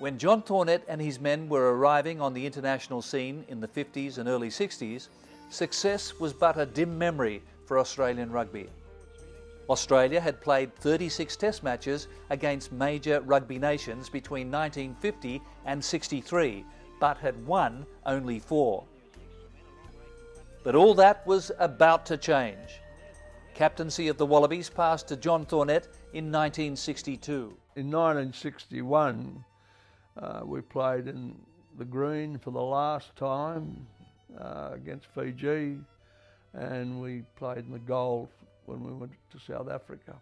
When John Thornett and his men were arriving on the international scene in the 50s and early 60s, success was but a dim memory for Australian rugby. Australia had played 36 test matches against major rugby nations between 1950 and 63, but had won only 4. But all that was about to change. Captaincy of the Wallabies passed to John Thornett in 1962. In 1961, we played in the green for the last time against Fiji, and we played in the gold when we went to South Africa.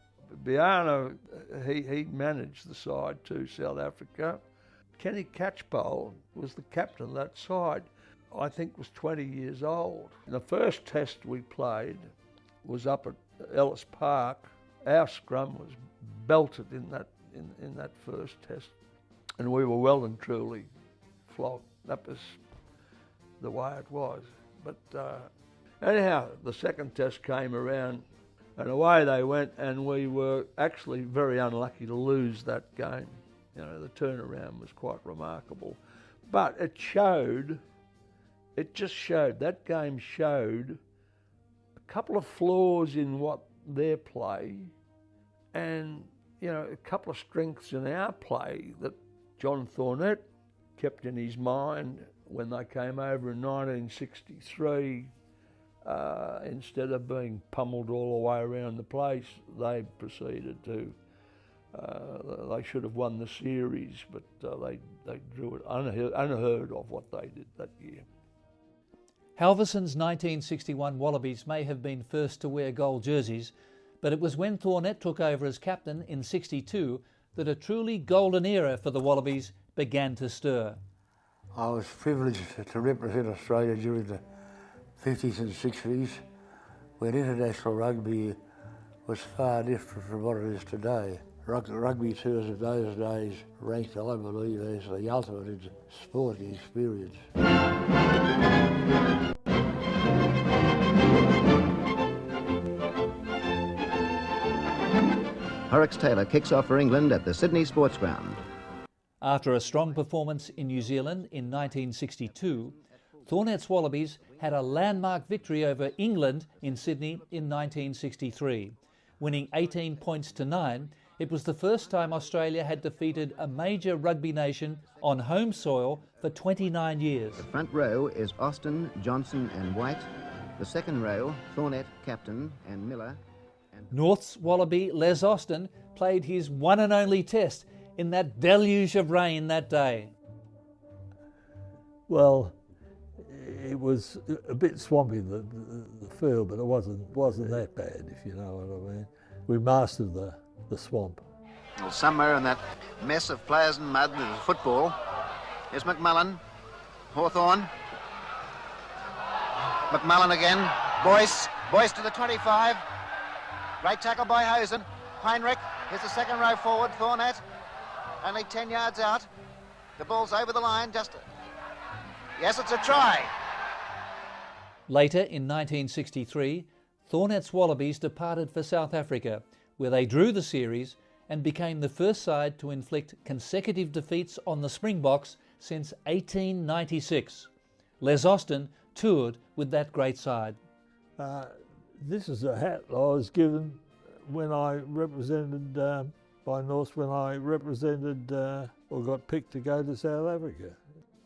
Biana, he managed the side to South Africa. Kenny Catchpole was the captain of that side. I think was 20 years old. The first test we played was up at Ellis Park. Our scrum was belted in that first test, and we were well and truly flogged. That was the way it was. But anyhow, the second test came around, and away they went, and we were actually very unlucky to lose that game. You know, the turnaround was quite remarkable. But it just showed, that game showed a couple of flaws in what their play, and, you know, a couple of strengths in our play that John Thornett kept in his mind when they came over in 1963. Instead of being pummeled all the way around the place, they proceeded to, they should have won the series, but they drew it unheard of what they did that year. Halverson's 1961 Wallabies may have been first to wear gold jerseys, but it was when Thornett took over as captain in '62 that a truly golden era for the Wallabies began to stir. I was privileged to represent Australia during the 50s and 60s, when international rugby was far different from what it is today. Rugby tours of those days ranked, I believe, as the ultimate in sporting experience. Horrocks Taylor kicks off for England at the Sydney Sports Ground. After a strong performance in New Zealand in 1962, Thornett's Wallabies had a landmark victory over England in Sydney in 1963. Winning 18 points to 9, it was the first time Australia had defeated a major rugby nation on home soil for 29 years. The front row is Austin, Johnson and White. The second row, Thornett, captain, and Miller. North's Wallaby, Les Austin, played his one and only test in that deluge of rain that day. Well, it was a bit swampy, the field, but it wasn't that bad, if you know what I mean. We mastered the swamp. Well, somewhere in that mess of players and mud there's football. Here's McMullen, Hawthorne, McMullen again, Boyce to the 25. Great tackle by Hosen. Heinrich, here's the second row forward, Thornett, only 10 yards out. The ball's over the line, just... Yes, it's a try. Later in 1963, Thornett's Wallabies departed for South Africa, where they drew the series and became the first side to inflict consecutive defeats on the Springboks since 1896. Les Austin toured with that great side. This is a hat I was given when I represented by North, when I represented or got picked to go to South Africa.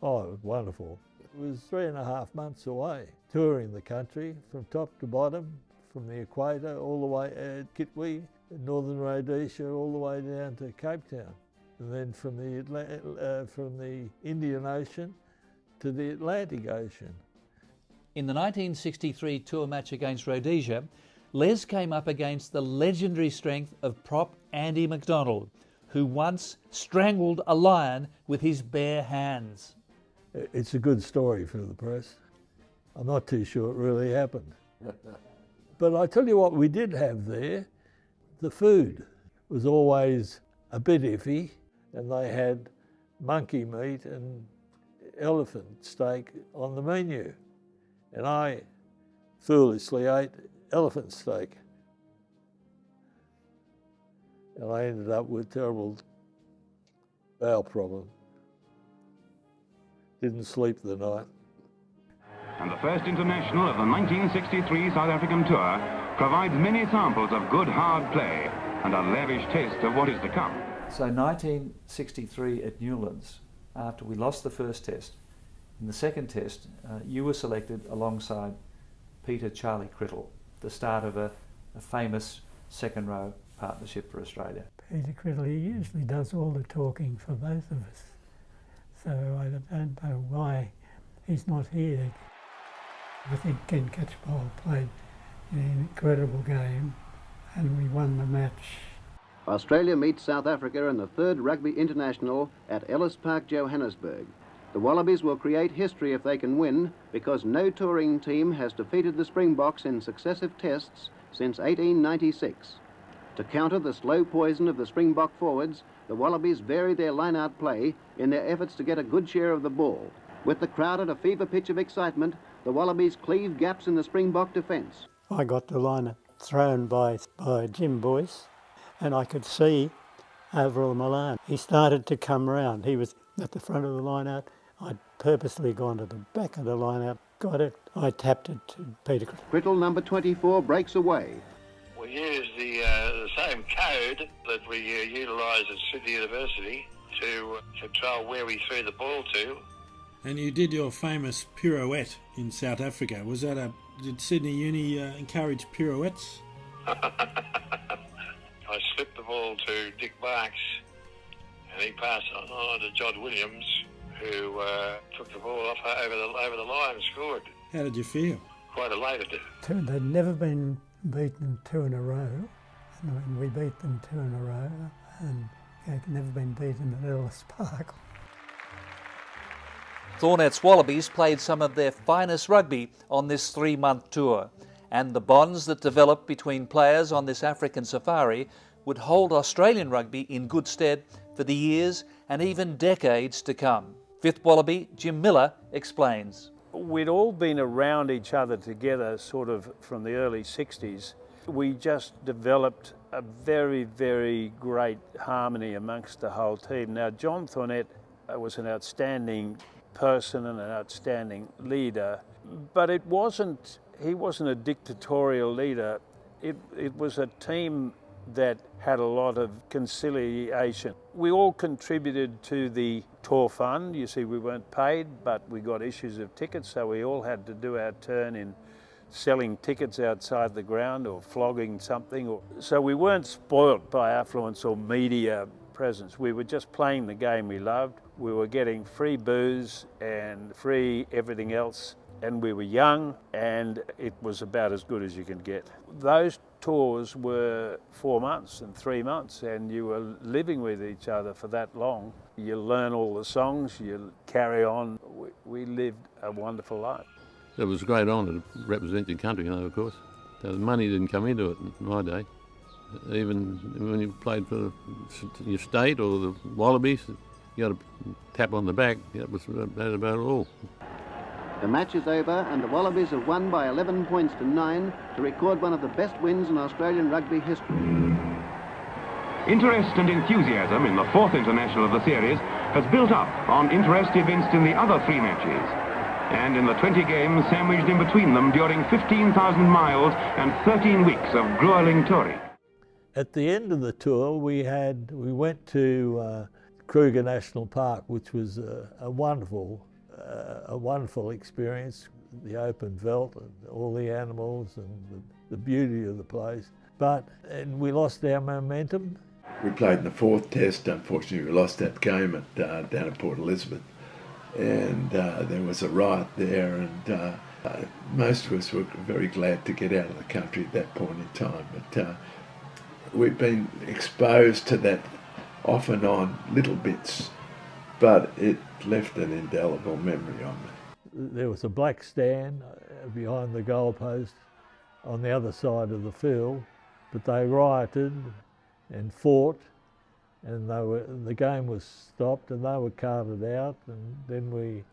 Oh, it was wonderful. It was 3.5 months away, touring the country from top to bottom, from the equator all the way at Kitwe, Northern Rhodesia, all the way down to Cape Town, and then from the Indian Ocean to the Atlantic Ocean. In the 1963 tour match against Rhodesia, Les came up against the legendary strength of prop Andy McDonald, who once strangled a lion with his bare hands. It's a good story for the press. I'm not too sure it really happened. But I tell you what we did have there, the food was always a bit iffy, and they had monkey meat and elephant steak on the menu. And I foolishly ate elephant steak. And I ended up with terrible bowel problem Didn't sleep the night. And the first international of the 1963 South African tour provides many samples of good hard play and a lavish taste of what is to come. So 1963 at Newlands, after we lost the first test, in the second test you were selected alongside Peter Charlie Crittle, the start of a famous second row partnership for Australia. Peter Crittle, he usually does all the talking for both of us, so I don't know why he's not here. I think Ken Catchpole played an incredible game and we won the match. Australia meets South Africa in the third Rugby International at Ellis Park, Johannesburg. The Wallabies will create history if they can win, because no touring team has defeated the Springboks in successive tests since 1896. To counter the slow poison of the Springbok forwards, the Wallabies vary their line-out play in their efforts to get a good share of the ball. With the crowd at a fever pitch of excitement, the Wallabies cleave gaps in the Springbok defence. I got the line thrown by Jim Boyce, and I could see Avril Milan. He started to come round. He was at the front of the line-out. I'd purposely gone to the back of the line-out, got it, I tapped it to Peter Crittle. Crittle, number 24, breaks away. We use the same code that we utilise at Sydney University to control where we threw the ball to. And you did your famous pirouette in South Africa. Did Sydney Uni encourage pirouettes? I slipped the ball to Dick Marks and he passed it on to John Williams, who took the ball off over the line and scored. How did you feel? Quite elated. They'd never been beaten two in a row, and we beat them two in a row, and they'd never been beaten at Ellis Park. Thornett's Wallabies played some of their finest rugby on this 3-month tour, and the bonds that developed between players on this African safari would hold Australian rugby in good stead for the years and even decades to come. Fifth Wallaby Jim Miller explains. We'd all been around each other together sort of from the early 60s. We just developed a very, very great harmony amongst the whole team. Now, John Thornett was an outstanding person and an outstanding leader, but he wasn't a dictatorial leader. It was a team that had a lot of conciliation. We all contributed to the tour fund. You see, we weren't paid, but we got issues of tickets, so we all had to do our turn in selling tickets outside the ground or flogging something. So we weren't spoilt by affluence or media presence. We were just playing the game we loved. We were getting free booze and free everything else, and we were young, and it was about as good as you can get. Those tours were 4 months and 3 months, and you were living with each other for that long. You learn all the songs, you carry on. We lived a wonderful life. It was a great honour to represent your country, of course. The money didn't come into it in my day. Even when you played for your state or the Wallabies, you got a tap on the back. That was about all. The match is over and the Wallabies have won by 11 points to 9 to record one of the best wins in Australian rugby history. Interest and enthusiasm in the fourth international of the series has built up on interest evinced in the other 3 matches and in the 20 games sandwiched in between them during 15,000 miles and 13 weeks of grueling touring. At the end of the tour, we went to Kruger National Park, which was a wonderful experience. The open veldt and all the animals and the beauty of the place. And we lost our momentum. We played in the 4th test. Unfortunately, we lost that game down at Port Elizabeth, and there was a riot there, and most of us were very glad to get out of the country at that point in time. But we've been exposed to that off and on little bits, but it left an indelible memory on me. There was a black stand behind the goalpost on the other side of the field, but they rioted and fought, and the game was stopped and they were carted out, and then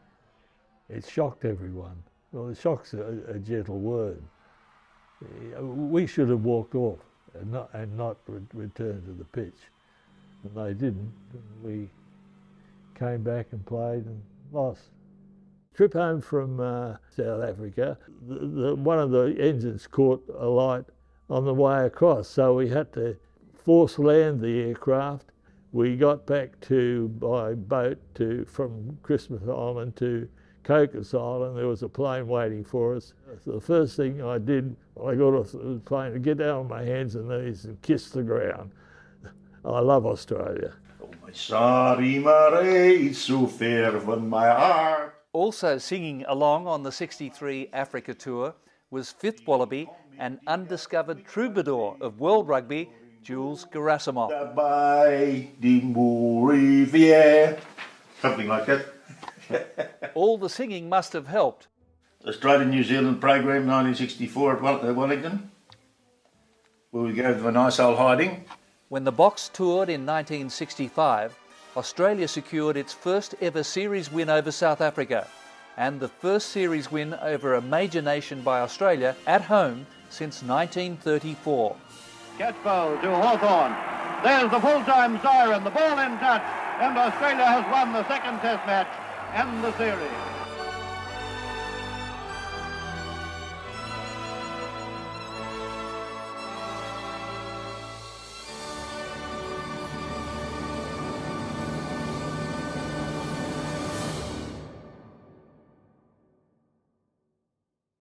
it shocked everyone. Well, the shock's a gentle word. We should have walked off and not returned to the pitch, and they didn't. We came back and played and lost. Trip home from South Africa, one of the engines caught alight on the way across, so we had to force land the aircraft. We got back by boat from Christmas Island to Cocos Island. There was a plane waiting for us. So the first thing I did when I got off the plane, to get down on my hands and knees and kiss the ground. I love Australia. Oh, my sorry Marie, it's so fair from my heart. Also singing along on the 63 Africa tour was 5th Wallaby and undiscovered troubadour of world rugby, Jules Guerassimoff. By the Riviere, something like that. All the singing must have helped. Australia-New Zealand program 1964 at Wellington, where we go to a nice old hiding. When the Box toured in 1965, Australia secured its first ever series win over South Africa and the first series win over a major nation by Australia at home since 1934. Catch ball to Hawthorn. There's the full-time siren, the ball in touch, and Australia has won the second test match and the series.